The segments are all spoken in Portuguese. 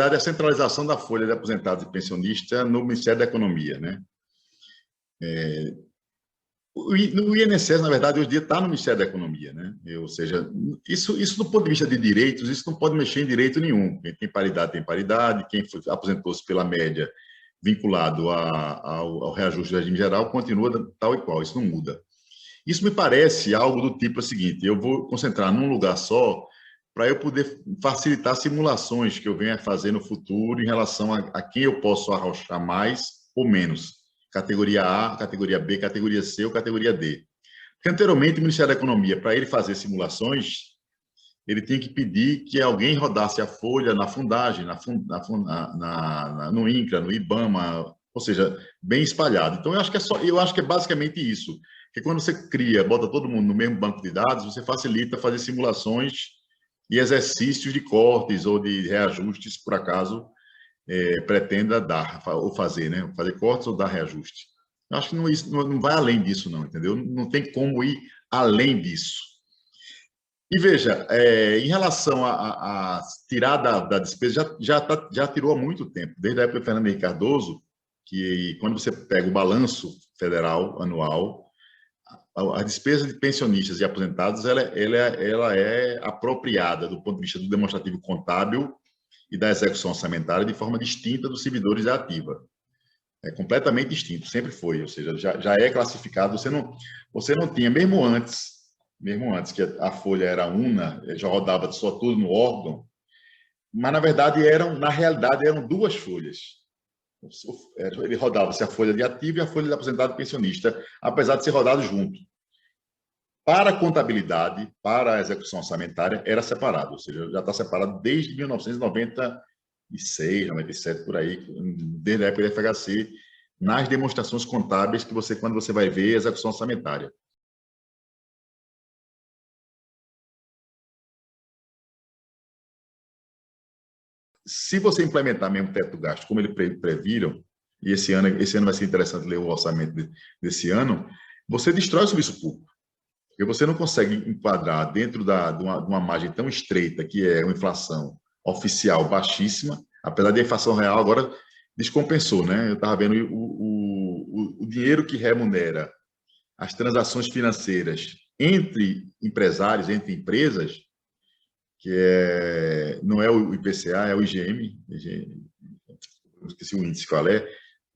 verdade, a centralização da folha de aposentados e pensionistas no Ministério da Economia, né? O INSS, na verdade, hoje em dia está no Ministério da Economia, né? Ou seja, isso do ponto de vista de direitos, isso não pode mexer em direito nenhum. Quem tem paridade, quem aposentou-se pela média vinculado ao reajuste do regime geral continua tal e qual, isso não muda. Isso me parece algo do tipo seguinte: eu vou concentrar num lugar só para eu poder facilitar simulações que eu venha fazer no futuro em relação a quem eu posso arrochar mais ou menos. Categoria A, categoria B, categoria C ou categoria D. Porque anteriormente o Ministério da Economia, para ele fazer simulações, ele tinha que pedir que alguém rodasse a folha na fundagem, no INCRA, no IBAMA, ou seja, bem espalhado. Então, eu acho que é basicamente isso. Que quando você cria, bota todo mundo no mesmo banco de dados, você facilita fazer simulações e exercícios de cortes ou de reajustes, por acaso, pretenda dar ou fazer, né? Fazer cortes ou dar reajuste. Eu acho que isso não vai além disso, não, entendeu? Não tem como ir além disso. E veja, em relação a tirar da despesa, já tirou há muito tempo, desde a época do Fernando Henrique Cardoso, que quando você pega o balanço federal anual, a despesa de pensionistas e aposentados ela é apropriada do ponto de vista do demonstrativo contábil e da execução orçamentária de forma distinta dos servidores da ativa. É completamente distinto, sempre foi, ou seja, já é classificado. Você não tinha, mesmo antes que a folha era una, já rodava só tudo no órgão, mas na realidade eram duas folhas. Ele rodava-se a folha de ativo e a folha de aposentado e pensionista, apesar de ser rodado junto. Para a contabilidade, para a execução orçamentária, era separado, ou seja, já está separado desde 1996, 97, por aí, desde a época da FHC, nas demonstrações contábeis que quando você vai ver a execução orçamentária. Se você implementar mesmo o teto do gasto, como eles previram, e esse ano vai ser interessante ler o orçamento desse ano, você destrói o serviço público. Porque você não consegue enquadrar dentro de uma margem tão estreita, que é uma inflação oficial baixíssima, apesar de a inflação real agora descompensou, né? Eu estava vendo o dinheiro que remunera as transações financeiras entre empresários, entre empresas, que não é o IPCA, é o IGM, eu esqueci o índice qual é,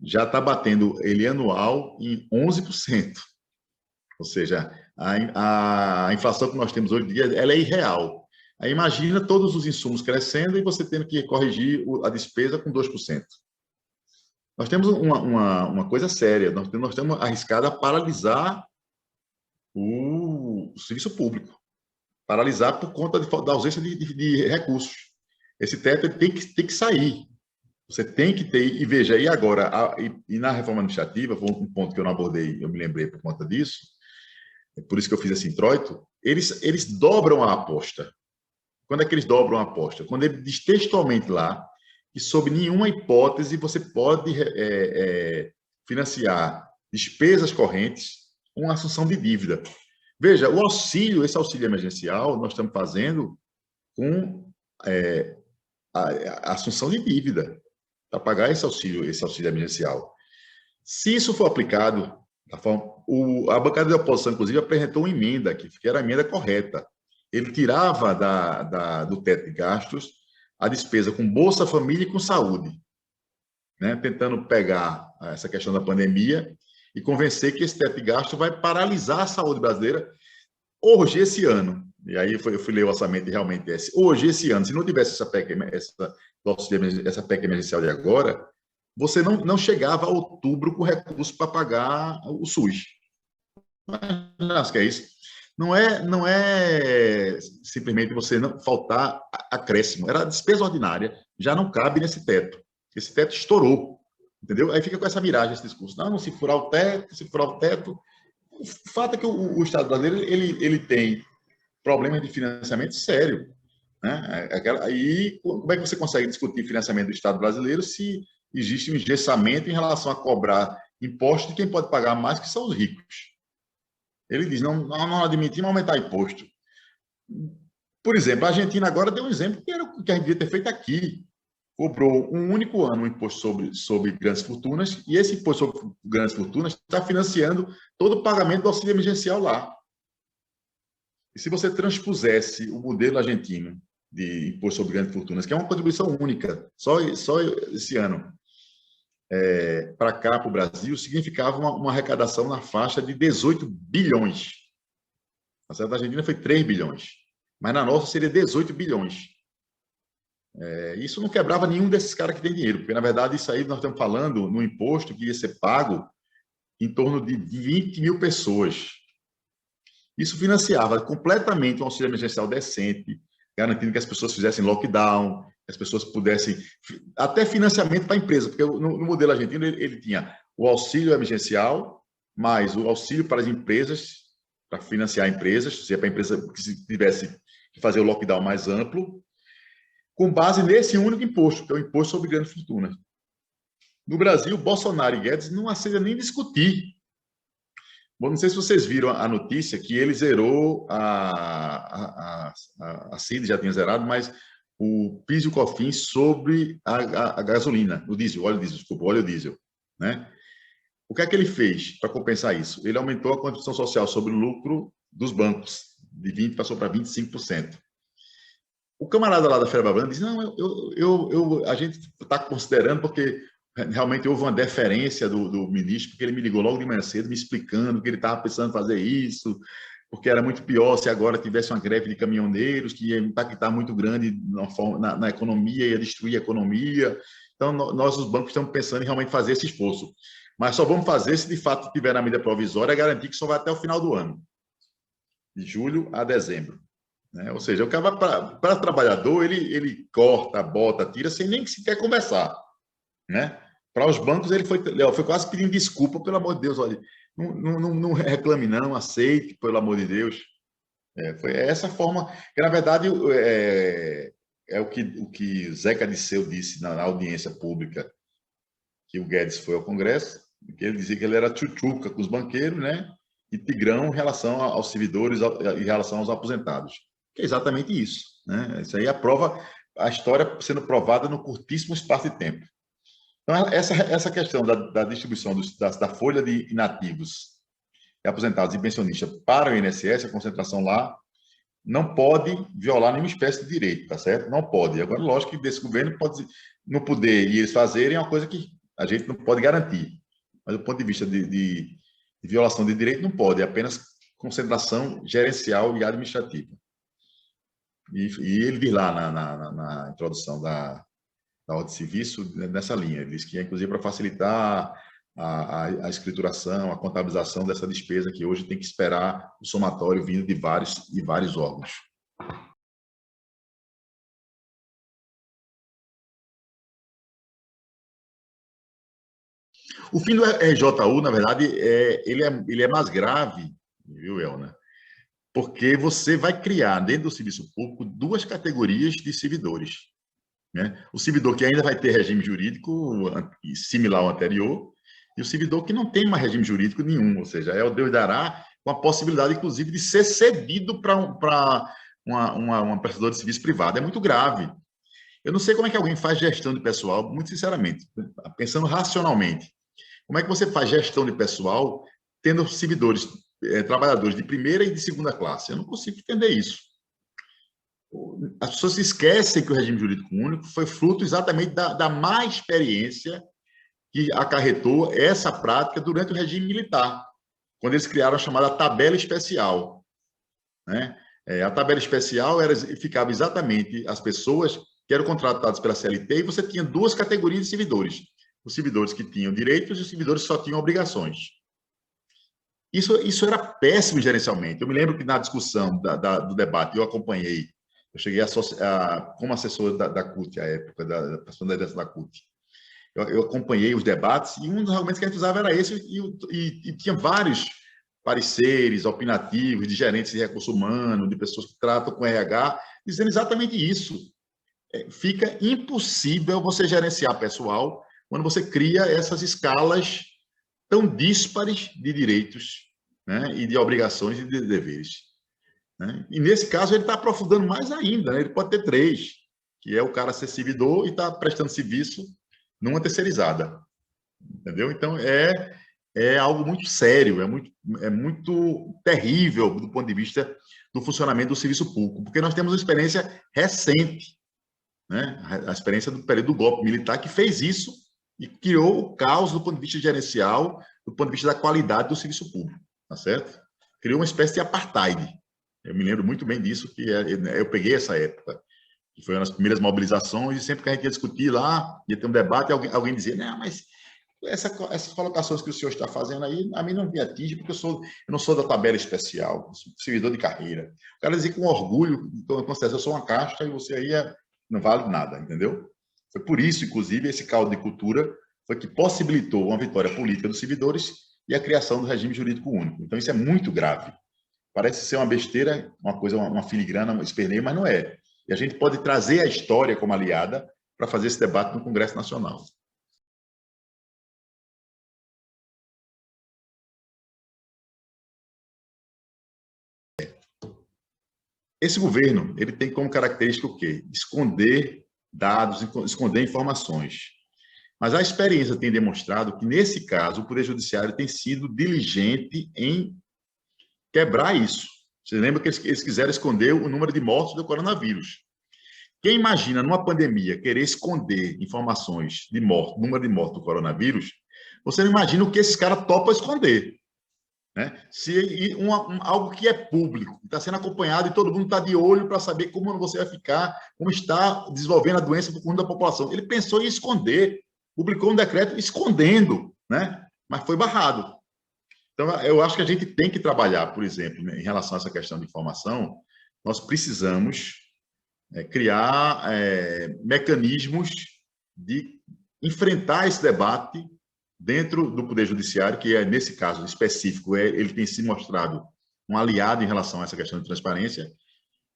já está batendo ele anual em 11%. Ou seja, a inflação que nós temos hoje em dia, ela é irreal. Aí imagina todos os insumos crescendo e você tendo que corrigir a despesa com 2%. Nós temos uma coisa séria, nós temos arriscado a paralisar o serviço público. Paralisar por conta da ausência de recursos. Esse teto tem que sair. Você tem que ter, e veja, e agora, e na reforma administrativa, foi um ponto que eu não abordei, eu me lembrei por conta disso, por isso que eu fiz esse introito, eles dobram a aposta. Quando é que eles dobram a aposta? Quando ele diz textualmente lá que, sob nenhuma hipótese, você pode financiar despesas correntes com assunção de dívida. Veja, esse auxílio emergencial, nós estamos fazendo com a assunção de dívida para pagar esse auxílio emergencial. Se isso for aplicado da forma, a bancada da oposição, inclusive, apresentou uma emenda que era a emenda correta. Ele tirava do teto de gastos a despesa com Bolsa Família e com saúde, né? Tentando pegar essa questão da pandemia e convencer que esse teto de gasto vai paralisar a saúde brasileira hoje, esse ano. E aí eu fui ler o orçamento e realmente hoje, esse ano, se não tivesse essa PEC emergencial de agora, você não chegava a outubro com recurso para pagar o SUS. Acho que é isso. Não é simplesmente você não faltar acréscimo. Era a despesa ordinária, já não cabe nesse teto. Esse teto estourou, entendeu? Aí fica com essa miragem, esse discurso. Não, se furar o teto. O fato é que o Estado brasileiro ele tem problemas de financiamento sério, né? Aí, como é que você consegue discutir financiamento do Estado brasileiro se existe um engessamento em relação a cobrar imposto de quem pode pagar mais, que são os ricos? Ele diz, não admitimos aumentar imposto. Por exemplo, a Argentina agora deu um exemplo que era o que a gente devia ter feito aqui. cobrou um único ano um imposto sobre grandes fortunas, e esse imposto sobre grandes fortunas está financiando todo o pagamento do auxílio emergencial lá. E se você transpusesse o modelo argentino de imposto sobre grandes fortunas, que é uma contribuição única, só esse ano, para cá, para o Brasil, significava uma arrecadação na faixa de 18 bilhões. A saída da Argentina foi 3 bilhões, mas na nossa seria 18 bilhões. Isso não quebrava nenhum desses caras que tem dinheiro, porque, na verdade, isso aí nós estamos falando no imposto que ia ser pago em torno de 20 mil pessoas. Isso financiava completamente um auxílio emergencial decente, garantindo que as pessoas fizessem lockdown, que as pessoas pudessem... Até financiamento para a empresa, porque no modelo argentino ele tinha o auxílio emergencial, mais o auxílio para as empresas, para financiar empresas, se é para a empresa que tivesse que fazer o lockdown mais amplo, com base nesse único imposto, que é o imposto sobre grandes fortunas. No Brasil, Bolsonaro e Guedes não aceitam nem discutir. Bom, não sei se vocês viram a notícia que ele zerou, a CID já tinha zerado, mas o PIS e o COFINS sobre a gasolina, o diesel, óleo diesel, desculpa, óleo diesel, né? O que é que ele fez para compensar isso? Ele aumentou a contribuição social sobre o lucro dos bancos, de 20% passou para 25%. O camarada lá da Feira Babana disse, não, a gente está considerando porque realmente houve uma deferência do ministro, porque ele me ligou logo de manhã cedo me explicando que ele estava pensando em fazer isso, porque era muito pior se agora tivesse uma greve de caminhoneiros, que ia impactar muito grande na economia, ia destruir a economia. Então, nós, os bancos, estamos pensando em realmente fazer esse esforço. Mas só vamos fazer se, de fato, tiver na medida provisória, garantir que só vai até o final do ano, de julho a dezembro. Né? Ou seja, o cara, para trabalhador, ele corta, bota, tira, sem nem sequer conversar. Né? Para os bancos, ele foi quase pedindo desculpa, pelo amor de Deus, olha, não reclame não, aceite, pelo amor de Deus. Foi essa forma, que na verdade é o que Zeca Disseu disse na audiência pública, que o Guedes foi ao Congresso, que ele dizia que ele era tchutchuca com os banqueiros, né? E tigrão em relação aos servidores, em relação aos aposentados. Que é exatamente isso. Né? Isso aí é a história sendo provada no curtíssimo espaço de tempo. Então, essa questão da distribuição da folha de inativos, aposentados e pensionistas para o INSS, a concentração lá, não pode violar nenhuma espécie de direito, tá certo? Não pode. Agora, lógico que desse governo pode não poder e eles fazerem é uma coisa que a gente não pode garantir. Mas, do ponto de vista de violação de direito, não pode. É apenas concentração gerencial e administrativa. E ele diz lá na introdução da ordem de serviço nessa linha. Ele diz que é, inclusive, para facilitar a escrituração, a contabilização dessa despesa que hoje tem que esperar o somatório vindo de vários órgãos. O fim do RJU, na verdade, ele é mais grave, viu, Elna? Porque você vai criar, dentro do serviço público, duas categorias de servidores. Né? O servidor que ainda vai ter regime jurídico similar ao anterior, e o servidor que não tem mais regime jurídico nenhum, ou seja, é o Deus dará, com a possibilidade, inclusive, de ser cedido para uma prestadora de serviço privado. É muito grave. Eu não sei como é que alguém faz gestão de pessoal, muito sinceramente, pensando racionalmente. Como é que você faz gestão de pessoal tendo servidores, trabalhadores de primeira e de segunda classe? Eu não consigo entender isso. As pessoas se esquecem que o regime jurídico único foi fruto exatamente da má experiência que acarretou essa prática durante o regime militar, quando eles criaram a chamada tabela especial. Né? A tabela especial ficava exatamente as pessoas que eram contratadas pela CLT e você tinha duas categorias de servidores. Os servidores que tinham direitos e os servidores que só tinham obrigações. Isso era péssimo gerencialmente. Eu me lembro que na discussão do debate eu acompanhei. Eu cheguei como assessor da CUT, à época, da personalidade da CUT. Eu acompanhei os debates e um dos argumentos que a gente usava era esse, e tinha vários pareceres opinativos de gerentes de recursos humanos, de pessoas que tratam com RH, dizendo exatamente isso. Fica impossível você gerenciar pessoal quando você cria essas escalas tão díspares de direitos, né, e de obrigações e de deveres. Né? E, nesse caso, ele está aprofundando mais ainda. Né? Ele pode ter 3, que é o cara ser servidor e estar prestando serviço numa terceirizada, entendeu? Então, é algo muito sério, é muito terrível do ponto de vista do funcionamento do serviço público, porque nós temos uma experiência recente, né? A experiência do período do golpe militar, que fez isso e criou o caos do ponto de vista gerencial, do ponto de vista da qualidade do serviço público, tá certo? Criou uma espécie de apartheid. Eu me lembro muito bem disso, que eu peguei essa época, que foi uma das primeiras mobilizações, e sempre que a gente ia discutir lá, ia ter um debate, alguém dizia, não, mas essas colocações que o senhor está fazendo aí, a mim não me atinge, porque eu não sou da tabela especial, sou servidor de carreira. O cara dizia com orgulho, então, eu sou uma casta e você aí não vale nada, entendeu? Foi por isso, inclusive, esse caldo de cultura foi que possibilitou uma vitória política dos servidores e a criação do regime jurídico único. Então, isso é muito grave. Parece ser uma besteira, uma coisa, uma filigrana, um esperneio, mas não é. E a gente pode trazer a história como aliada para fazer esse debate no Congresso Nacional. Esse governo, ele tem como característica o quê? Esconder dados, esconder informações. Mas a experiência tem demonstrado que, nesse caso, o Poder Judiciário tem sido diligente em quebrar isso. Você lembra que eles quiseram esconder o número de mortos do coronavírus. Quem imagina, numa pandemia, querer esconder informações de morte, número de mortos do coronavírus, você não imagina o que esses caras topam esconder. Né? Se algo que é público, está sendo acompanhado e todo mundo está de olho para saber como você vai ficar, como está desenvolvendo a doença para o conjunto da população. Ele pensou em esconder, publicou um decreto escondendo, né? Mas foi barrado. Então, eu acho que a gente tem que trabalhar, por exemplo, em relação a essa questão de informação, nós precisamos criar mecanismos de enfrentar esse debate dentro do Poder Judiciário, que nesse caso específico, ele tem se mostrado um aliado em relação a essa questão de transparência,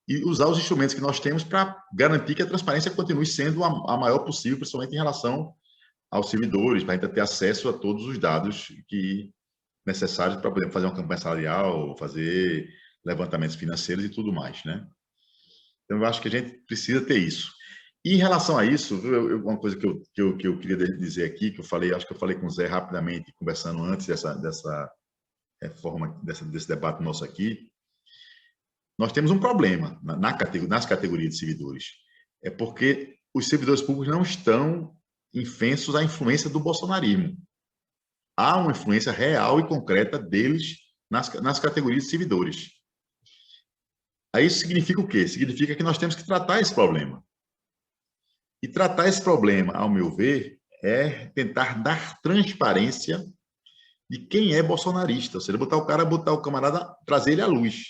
e usar os instrumentos que nós temos para garantir que a transparência continue sendo a maior possível, principalmente em relação aos servidores, para a gente ter acesso a todos os dados necessários para poder fazer uma campanha salarial, fazer levantamentos financeiros e tudo mais, né? Então, eu acho que a gente precisa ter isso. E em relação a isso, uma coisa que eu queria dizer aqui, que eu falei, acho que eu falei com o Zé rapidamente, conversando antes dessa reforma, desse debate nosso aqui, nós temos um problema nas categorias de servidores. É porque os servidores públicos não estão infensos à influência do bolsonarismo. Há uma influência real e concreta deles nas categorias de servidores. Aí isso significa o quê? Significa que nós temos que tratar esse problema. E tratar esse problema, ao meu ver, é tentar dar transparência de quem é bolsonarista. Ou seja, botar o camarada, trazer ele à luz.